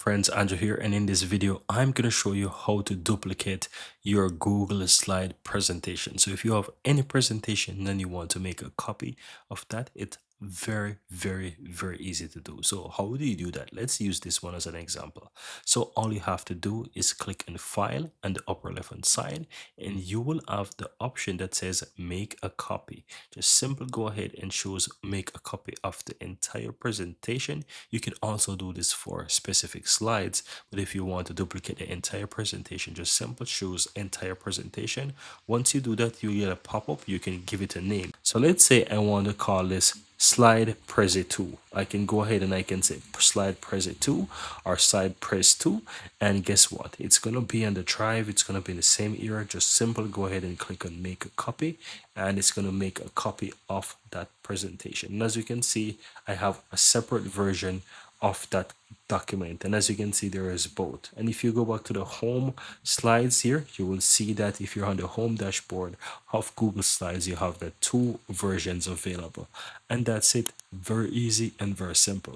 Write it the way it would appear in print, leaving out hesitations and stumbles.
friends, Andrew here, and in this video I'm going to show you how to duplicate your Google slide presentation. So if you have any presentation and you want to make a copy of that, it's very easy to do. So how do you do that? Let's use this one as an example. So all you have to do is click on file on the upper left hand side, and you will have the option that says make a copy. Just simply go ahead and choose make a copy of the entire presentation. You can also do this for specific slides, but if you want to duplicate the entire presentation, just simply choose entire presentation. Once you do that, you get a pop-up. You can give it a name. So let's say I want to call this slide prezi 2. I can go ahead and I can say slide prezi 2 or slide prez 2, and guess what, it's going to be on the drive. It's going to be in the same era. Just simply go ahead and click on make a copy, and it's going to make a copy of that presentation. And as you can see, I have a separate version of that document, and as you can see, there is both. And if you go back to the home slides here, you will see that if you're on the home dashboard of Google Slides, you have the two versions available. And that's it. Very easy and very simple.